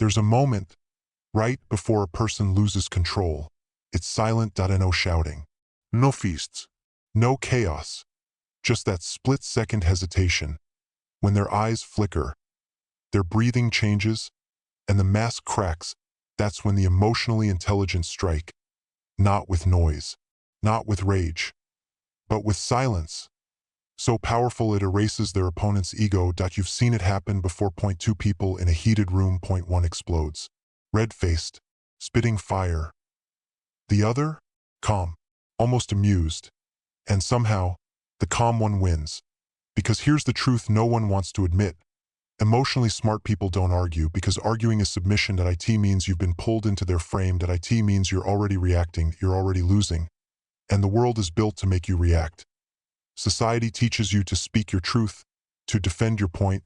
There's a moment, right before a person loses control. It's silent. No shouting. No feasts. No chaos. Just that split-second hesitation. When their eyes flicker, their breathing changes, and the mask cracks, that's when the emotionally intelligent strike. Not with noise, not with rage, but with silence. So powerful it erases their opponent's ego. You've seen it happen before. Point two people in a heated room. Point one explodes. Red-faced, spitting fire. The other? Calm, almost amused. And somehow, the calm one wins. Because here's the truth no one wants to admit. Emotionally smart people don't argue because arguing is submission. It means you've been pulled into their frame. It means you're already reacting, you're already losing. And the world is built to make you react. Society teaches you to speak your truth, to defend your point,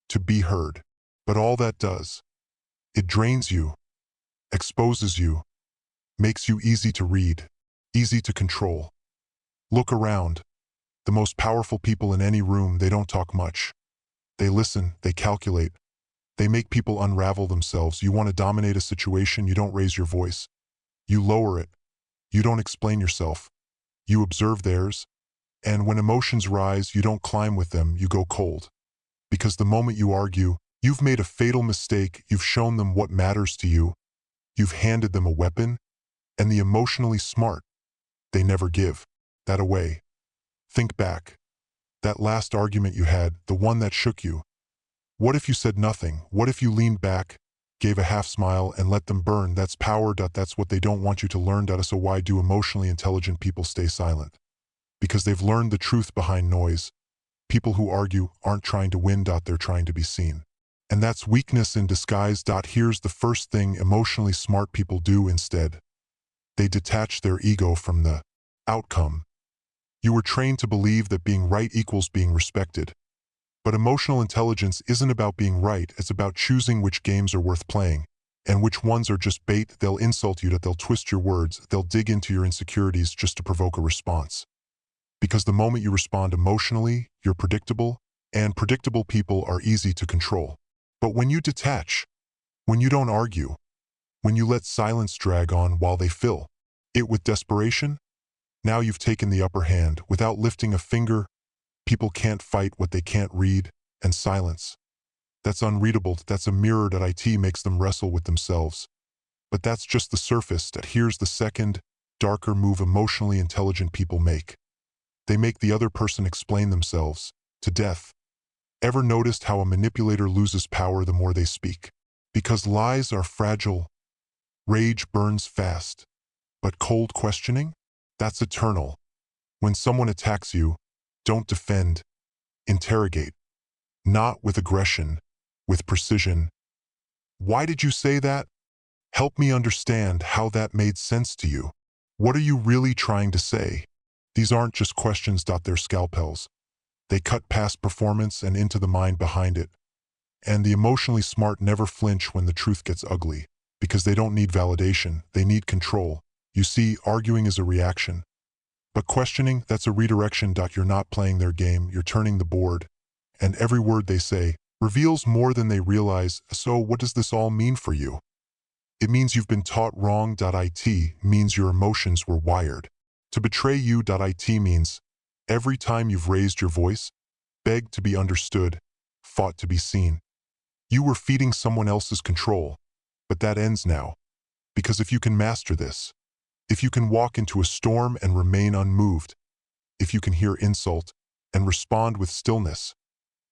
to be heard. But all that does, it drains you, exposes you, makes you easy to read, easy to control. Look around. The most powerful people in any room, they don't talk much. They listen, they calculate. They make people unravel themselves. You want to dominate a situation, you don't raise your voice. You lower it. You don't explain yourself. You observe theirs. And when emotions rise, you don't climb with them, you go cold. Because the moment you argue, you've made a fatal mistake. You've shown them what matters to you. You've handed them a weapon. And the emotionally smart, they never give that away. Think back. That last argument you had, the one that shook you. What if you said nothing? What if you leaned back, gave a half smile, and let them burn? That's power. That's what they don't want you to learn. So why do emotionally intelligent people stay silent? Because they've learned the truth behind noise. People who argue aren't trying to win. They're trying to be seen. And that's weakness in disguise. Here's the first thing emotionally smart people do instead. They detach their ego from the outcome. You were trained to believe that being right equals being respected. But emotional intelligence isn't about being right, it's about choosing which games are worth playing, and which ones are just bait. They'll insult you, they'll twist your words, they'll dig into your insecurities just to provoke a response. Because the moment you respond emotionally, you're predictable, and predictable people are easy to control. But when you detach, when you don't argue, when you let silence drag on while they fill it with desperation, now you've taken the upper hand. Without lifting a finger, people can't fight what they can't read, and silence. That's unreadable. That's a mirror. It makes them wrestle with themselves. But that's just the surface. Here's the second, darker move emotionally intelligent people make. They make the other person explain themselves to death. Ever noticed how a manipulator loses power the more they speak? Because lies are fragile. Rage burns fast. But cold questioning? That's eternal. When someone attacks you, don't defend, interrogate. Not with aggression, with precision. Why did you say that? Help me understand how that made sense to you. What are you really trying to say? These aren't just questions. They're scalpels. They cut past performance and into the mind behind it. And the emotionally smart never flinch when the truth gets ugly, because they don't need validation, they need control. You see, arguing is a reaction. But questioning, that's a redirection. You're not playing their game, you're turning the board. And every word they say reveals more than they realize. So what does this all mean for you? It means you've been taught wrong. It means your emotions were wired to betray you. It means every time you've raised your voice, begged to be understood, fought to be seen, you were feeding someone else's control. But that ends now. Because if you can master this, if you can walk into a storm and remain unmoved, if you can hear insult and respond with stillness,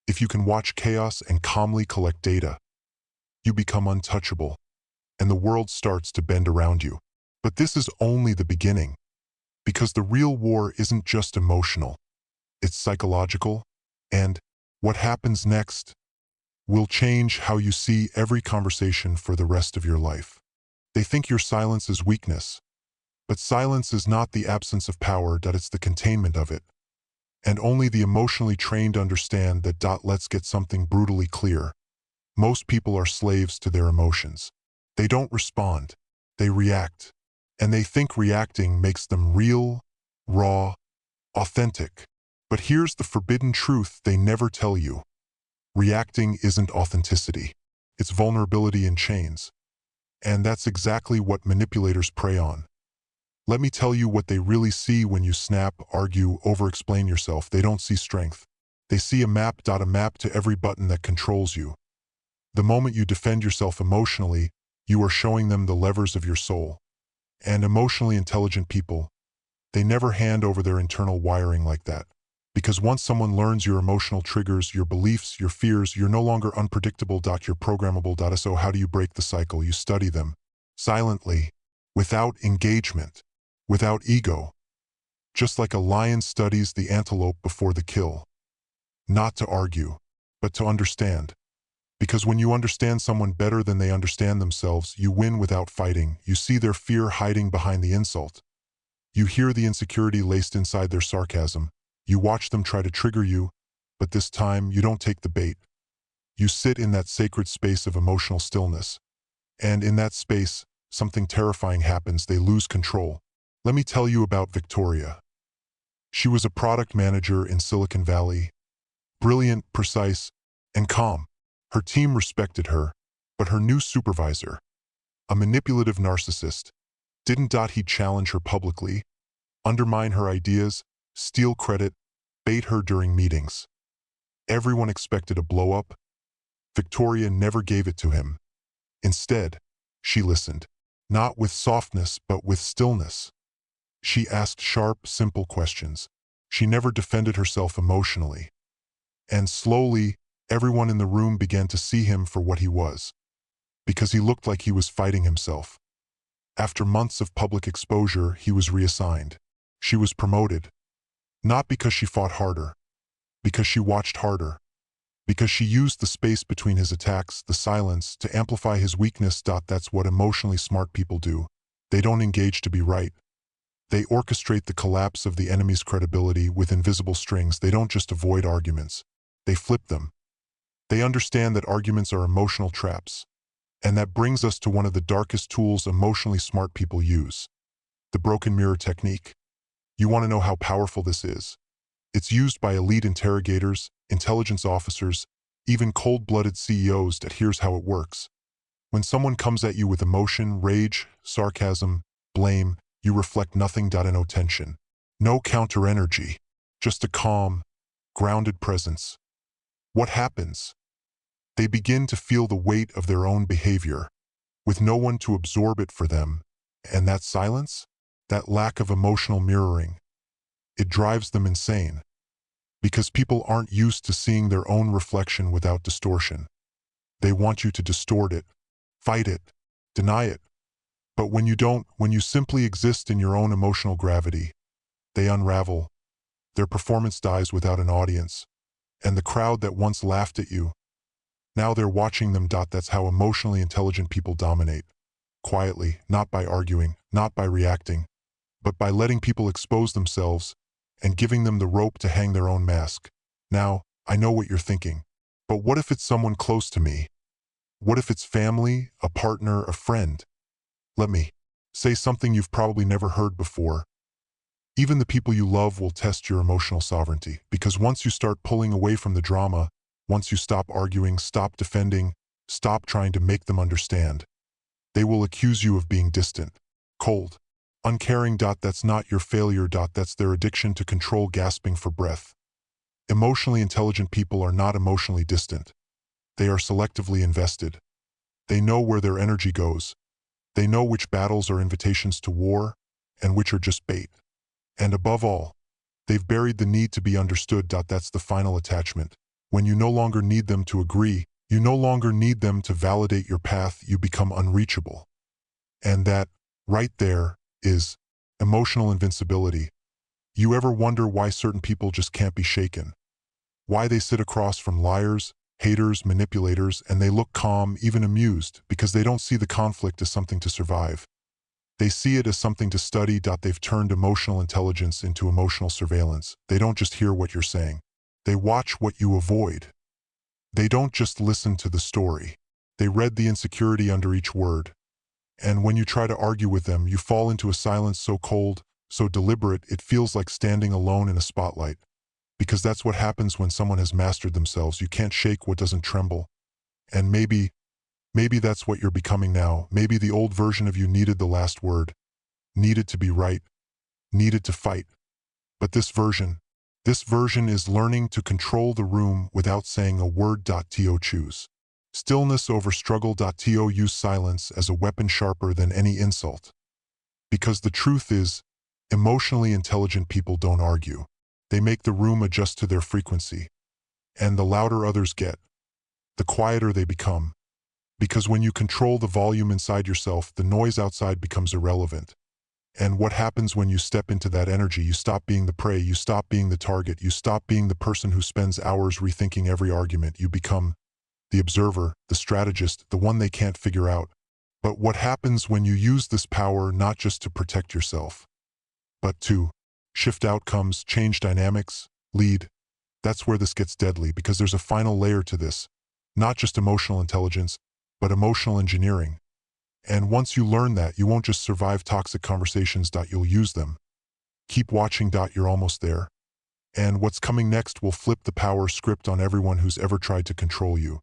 if you can watch chaos and calmly collect data, you become untouchable, and the world starts to bend around you. But this is only the beginning, because the real war isn't just emotional, it's psychological, and what happens next will change how you see every conversation for the rest of your life. They think your silence is weakness, but silence is not the absence of power. It's the containment of it. And only the emotionally trained understand that. Let's get something brutally clear. Most people are slaves to their emotions. They don't respond, they react. And they think reacting makes them real, raw, authentic. But here's the forbidden truth they never tell you. Reacting isn't authenticity. It's vulnerability in chains. And that's exactly what manipulators prey on. Let me tell you what they really see when you snap, argue, over-explain yourself. They don't see strength. They see a map to every button that controls you. The moment you defend yourself emotionally, you are showing them the levers of your soul. And emotionally intelligent people, they never hand over their internal wiring like that. Because once someone learns your emotional triggers, your beliefs, your fears, you're no longer unpredictable. You're programmable. So how do you break the cycle? You study them silently, without engagement, without ego. Just like a lion studies the antelope before the kill. Not to argue, but to understand. Because when you understand someone better than they understand themselves, you win without fighting. You see their fear hiding behind the insult. You hear the insecurity laced inside their sarcasm. You watch them try to trigger you, but this time you don't take the bait. You sit in that sacred space of emotional stillness. And in that space, something terrifying happens. They lose control. Let me tell you about Victoria. She was a product manager in Silicon Valley. Brilliant, precise, and calm. Her team respected her, but her new supervisor, a manipulative narcissist, didn't. He'd challenge her publicly, undermine her ideas, steal credit, bait her during meetings. Everyone expected a blow-up. Victoria never gave it to him. Instead, she listened, not with softness but with stillness. She asked sharp, simple questions. She never defended herself emotionally. And slowly, everyone in the room began to see him for what he was, because he looked like he was fighting himself. After months of public exposure, he was reassigned. She was promoted, not because she fought harder, because she watched harder, because she used the space between his attacks, the silence, to amplify his weakness. That's what emotionally smart people do. They don't engage to be right. They orchestrate the collapse of the enemy's credibility with invisible strings. They don't just avoid arguments. They flip them. They understand that arguments are emotional traps. And that brings us to one of the darkest tools emotionally smart people use. The broken mirror technique. You want to know how powerful this is? It's used by elite interrogators, intelligence officers, even cold-blooded CEOs. Here's how it works. When someone comes at you with emotion, rage, sarcasm, blame, you reflect nothing. No tension. No counter-energy. Just a calm, grounded presence. What happens? They begin to feel the weight of their own behavior, with no one to absorb it for them. And that silence? That lack of emotional mirroring, it drives them insane. Because people aren't used to seeing their own reflection without distortion. They want you to distort it, fight it, deny it. But when you don't, when you simply exist in your own emotional gravity, they unravel. Their performance dies without an audience. And the crowd that once laughed at you, now they're watching them. That's how emotionally intelligent people dominate. Quietly, not by arguing, not by reacting, but by letting people expose themselves and giving them the rope to hang their own mask. Now, I know what you're thinking. But what if it's someone close to me? What if it's family, a partner, a friend? Let me say something you've probably never heard before. Even the people you love will test your emotional sovereignty, because once you start pulling away from the drama, once you stop arguing, stop defending, stop trying to make them understand, they will accuse you of being distant, cold, uncaring. That's not your failure. That's their addiction to control, gasping for breath. Emotionally intelligent people are not emotionally distant. They are selectively invested. They know where their energy goes. They know which battles are invitations to war and which are just bait. And above all, they've buried the need to be understood. That's the final attachment. When you no longer need them to agree, you no longer need them to validate your path, you become unreachable. And that, right there, is emotional invincibility. You ever wonder why certain people just can't be shaken? Why they sit across from liars, haters, manipulators, and they look calm, even amused, because they don't see the conflict as something to survive. They see it as something to study. They've turned emotional intelligence into emotional surveillance. They don't just hear what you're saying. They watch what you avoid. They don't just listen to the story. They read the insecurity under each word. And when you try to argue with them, you fall into a silence so cold, so deliberate, it feels like standing alone in a spotlight. Because that's what happens when someone has mastered themselves. You can't shake what doesn't tremble. And maybe Maybe that's what you're becoming now. Maybe the old version of you needed the last word, needed to be right, needed to fight. But this version is learning to control the room without saying a word. To choose stillness over struggle. To use silence as a weapon sharper than any insult. Because the truth is, emotionally intelligent people don't argue. They make the room adjust to their frequency. And the louder others get, the quieter they become. Because when you control the volume inside yourself, the noise outside becomes irrelevant. And what happens when you step into that energy? You stop being the prey, you stop being the target, you stop being the person who spends hours rethinking every argument. You become the observer, the strategist, the one they can't figure out. But what happens when you use this power not just to protect yourself, but to shift outcomes, change dynamics, lead? That's where this gets deadly, because there's a final layer to this. Not just emotional intelligence, but emotional engineering. And once you learn that, you won't just survive toxic conversations. You'll use them. Keep watching. You're almost there. And what's coming next will flip the power script on everyone who's ever tried to control you.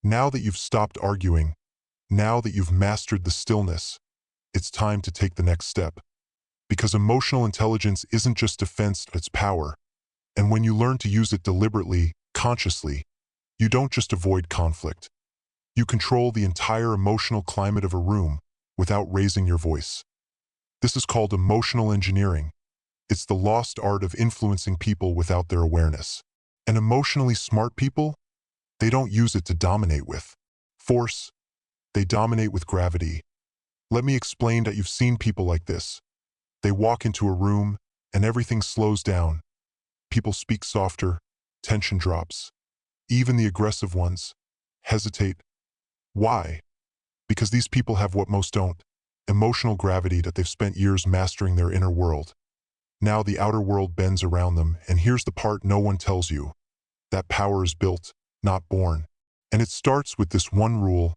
Now that you've stopped arguing, now that you've mastered the stillness, it's time to take the next step. Because emotional intelligence isn't just defense, it's power. And when you learn to use it deliberately, consciously, you don't just avoid conflict. You control the entire emotional climate of a room without raising your voice. This is called emotional engineering. It's the lost art of influencing people without their awareness. And emotionally smart people, they don't use it to dominate with force. They dominate with gravity. Let me explain. That you've seen people like this. They walk into a room and everything slows down. People speak softer, tension drops. Even the aggressive ones hesitate. Why? Because these people have what most don't: emotional gravity. That they've spent years mastering their inner world. Now the outer world bends around them, and here's the part no one tells you. That power is built, not born. And it starts with this one rule: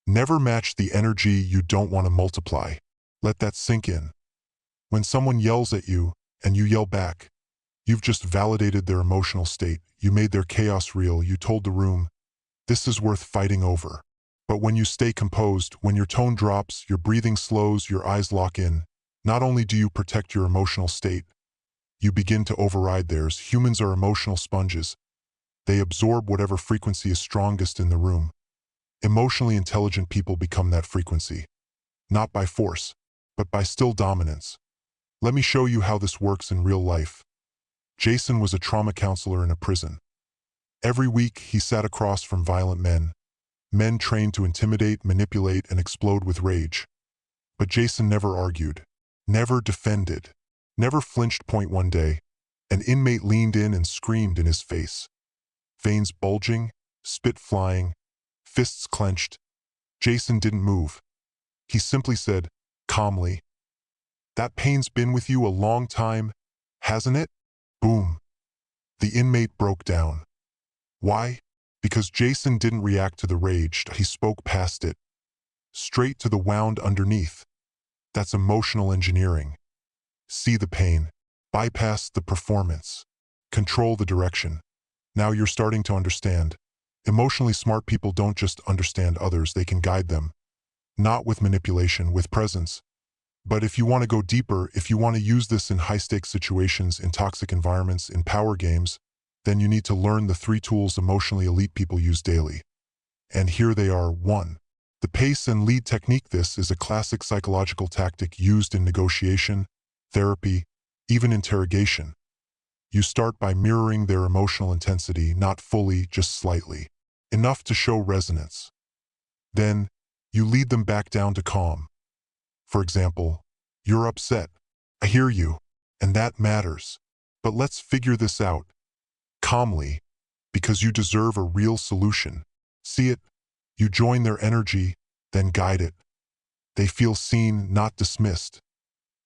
never match the energy you don't want to multiply. Let that sink in. When someone yells at you, and you yell back, you've just validated their emotional state. You made their chaos real. You told the room, this is worth fighting over. But when you stay composed, when your tone drops, your breathing slows, your eyes lock in, not only do you protect your emotional state, you begin to override theirs. Humans are emotional sponges. They absorb whatever frequency is strongest in the room. Emotionally intelligent people become that frequency. Not by force, but by still dominance. Let me show you how this works in real life. Jason was a trauma counselor in a prison. Every week, he sat across from violent men. Men trained to intimidate, manipulate, and explode with rage. But Jason never argued, never defended, never flinched. One day, an inmate leaned in and screamed in his face. Veins bulging, spit flying, fists clenched. Jason didn't move. He simply said, calmly, "That pain's been with you a long time, hasn't it?" Boom. The inmate broke down. Why? Because Jason didn't react to the rage. He spoke past it, straight to the wound underneath. That's emotional engineering. See the pain, bypass the performance, control the direction. Now you're starting to understand. Emotionally smart people don't just understand others, they can guide them. Not with manipulation, with presence. But if you want to go deeper, if you want to use this in high-stakes situations, in toxic environments, in power games, then you need to learn the 3 tools emotionally elite people use daily. And here they are. 1. The pace and lead technique. This is a classic psychological tactic used in negotiation, therapy, even interrogation. You start by mirroring their emotional intensity, not fully, just slightly, enough to show resonance. Then, you lead them back down to calm. For example, you're upset. I hear you, and that matters. But let's figure this out. Calmly, because you deserve a real solution. See it? You join their energy, then guide it. They feel seen, not dismissed.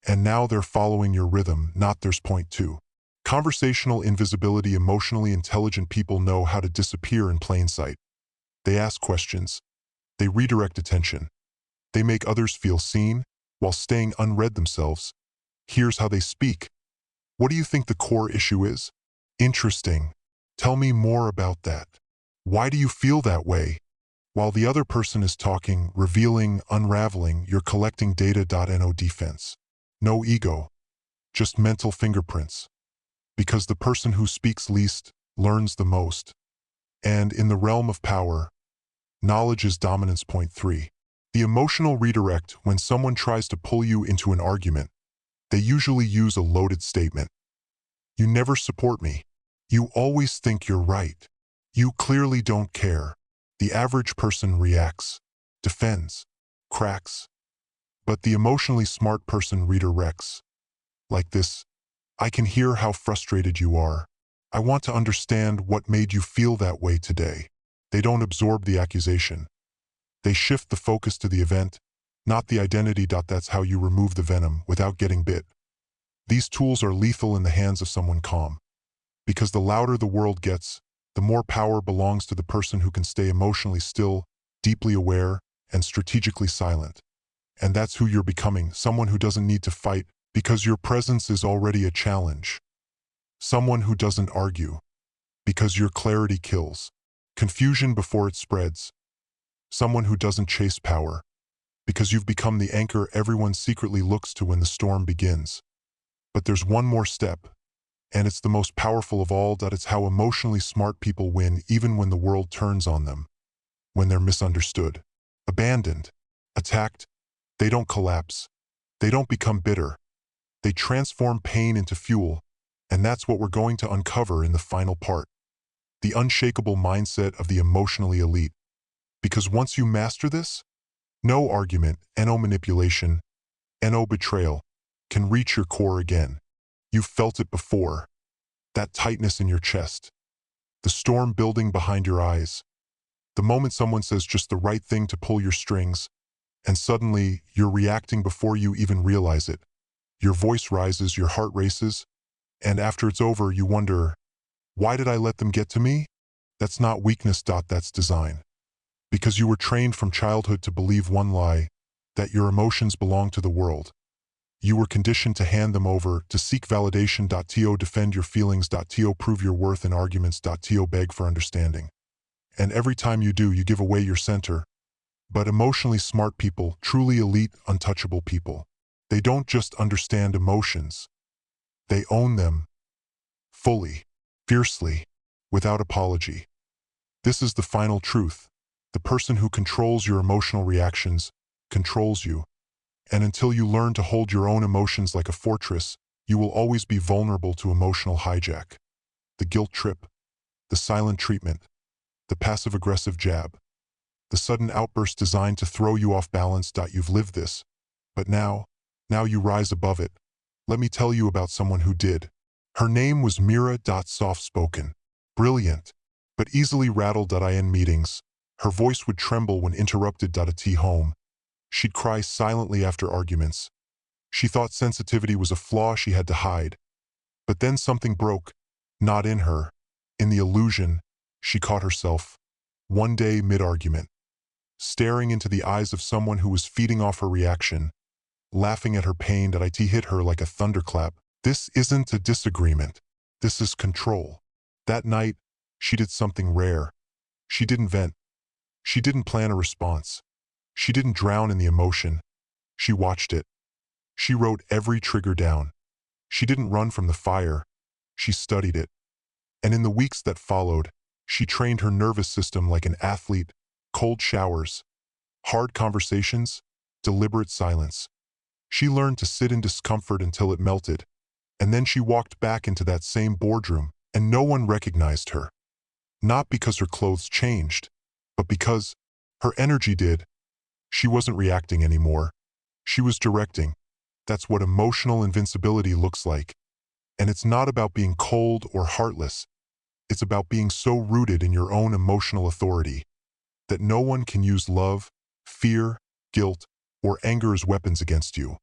And now they're following your rhythm, not theirs. Point 2. Conversational invisibility. Emotionally intelligent people know how to disappear in plain sight. They ask questions. They redirect attention. They make others feel seen, while staying unread themselves. Here's how they speak. What do you think the core issue is? Interesting. Tell me more about that. Why do you feel that way? While the other person is talking, revealing, unraveling, you're collecting data.no defense. No ego, just mental fingerprints. Because the person who speaks least learns the most. And in the realm of power, knowledge is dominance. Point 3. The emotional redirect. When someone tries to pull you into an argument, they usually use a loaded statement. You never support me. You always think you're right. You clearly don't care. The average person reacts, defends, cracks. But the emotionally smart person redirects. Like this: I can hear how frustrated you are. I want to understand what made you feel that way today. They don't absorb the accusation. They shift the focus to the event, not the identity. That's how you remove the venom without getting bit. These tools are lethal in the hands of someone calm. Because the louder the world gets, the more power belongs to the person who can stay emotionally still, deeply aware, and strategically silent. And that's who you're becoming, someone who doesn't need to fight, because your presence is already a challenge. Someone who doesn't argue, because your clarity kills confusion before it spreads. Someone who doesn't chase power, because you've become the anchor everyone secretly looks to when the storm begins. But there's one more step, and it's the most powerful of all. It's how emotionally smart people win even when the world turns on them. When they're misunderstood, abandoned, attacked, they don't collapse. They don't become bitter. They transform pain into fuel, and that's what we're going to uncover in the final part. The unshakable mindset of the emotionally elite. Because once you master this, no argument, no manipulation, no betrayal can reach your core again. You've felt it before. That tightness in your chest. The storm building behind your eyes. The moment someone says just the right thing to pull your strings, and suddenly you're reacting before you even realize it. Your voice rises, your heart races, and after it's over, you wonder, why did I let them get to me? That's not weakness. That's design. Because you were trained from childhood to believe one lie, that your emotions belong to the world. You were conditioned to hand them over, to seek validation. To defend your feelings. To prove your worth in arguments. To beg for understanding. And every time you do, you give away your center. But emotionally smart people, truly elite, untouchable people, they don't just understand emotions. They own them. Fully. Fiercely. Without apology. This is the final truth. The person who controls your emotional reactions controls you. And until you learn to hold your own emotions like a fortress, you will always be vulnerable to emotional hijack. The guilt trip, the silent treatment, the passive-aggressive jab, the sudden outburst designed to throw you off balance. You've lived this. But now you rise above it. Let me tell you about someone who did. Her name was Mira. Soft-spoken, brilliant, but easily rattled. In meetings, her voice would tremble when interrupted. At home, she'd cry silently after arguments. She thought sensitivity was a flaw she had to hide. But then something broke, not in her, in the illusion. She caught herself, one day mid-argument, staring into the eyes of someone who was feeding off her reaction, laughing at her pain. It hit her like a thunderclap. This isn't a disagreement. This is control. That night, she did something rare. She didn't vent. She didn't plan a response. She didn't drown in the emotion. She watched it. She wrote every trigger down. She didn't run from the fire. She studied it. And in the weeks that followed, she trained her nervous system like an athlete. Cold showers, hard conversations, deliberate silence. She learned to sit in discomfort until it melted. And then she walked back into that same boardroom, and no one recognized her. Not because her clothes changed, but because her energy did. She wasn't reacting anymore. She was directing. That's what emotional invincibility looks like. And it's not about being cold or heartless. It's about being so rooted in your own emotional authority that no one can use love, fear, guilt, or anger as weapons against you.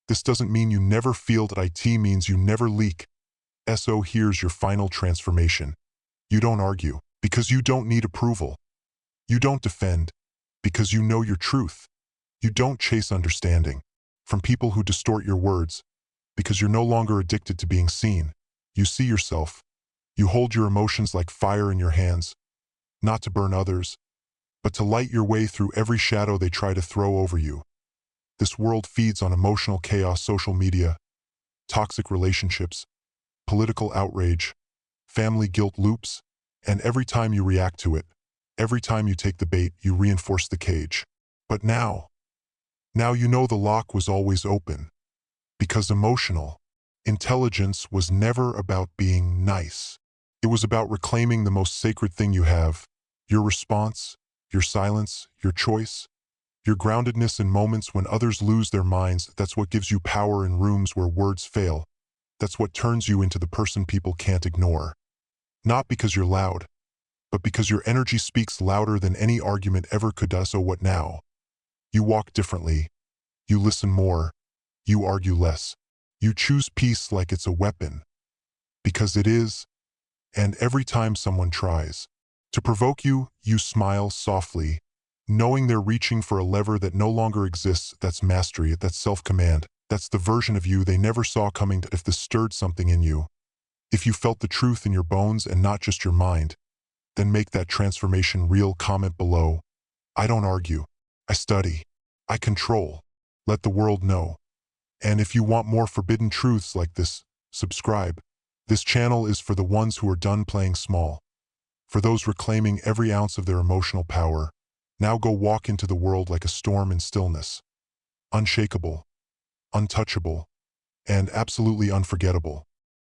This doesn't mean you never feel. It means you never leak. So here's your final transformation. You don't argue, because you don't need approval. You don't defend, because you know your truth. You don't chase understanding from people who distort your words, because you're no longer addicted to being seen. You see yourself. You hold your emotions like fire in your hands, not to burn others, but to light your way through every shadow they try to throw over you. This world feeds on emotional chaos, social media, toxic relationships, political outrage, family guilt loops, and every time you react to it, every time you take the bait, you reinforce the cage. But now you know the lock was always open, because emotional intelligence was never about being nice. It was about reclaiming the most sacred thing you have, your response, your silence, your choice, your groundedness in moments when others lose their minds. That's what gives you power in rooms where words fail. That's what turns you into the person people can't ignore. Not because you're loud, but because your energy speaks louder than any argument ever could. So what now? You walk differently. You listen more. You argue less. You choose peace like it's a weapon. Because it is, and every time someone tries to provoke you, you smile softly, knowing they're reaching for a lever that no longer exists. That's mastery, that's self-command. That's the version of you they never saw coming. If this stirred something in you, if you felt the truth in your bones and not just your mind, then make that transformation real. Comment below. I don't argue. I study. I control. Let the world know. And if you want more forbidden truths like this, subscribe. This channel is for the ones who are done playing small, for those reclaiming every ounce of their emotional power. Now go walk into the world like a storm in stillness, unshakable, untouchable, and absolutely unforgettable.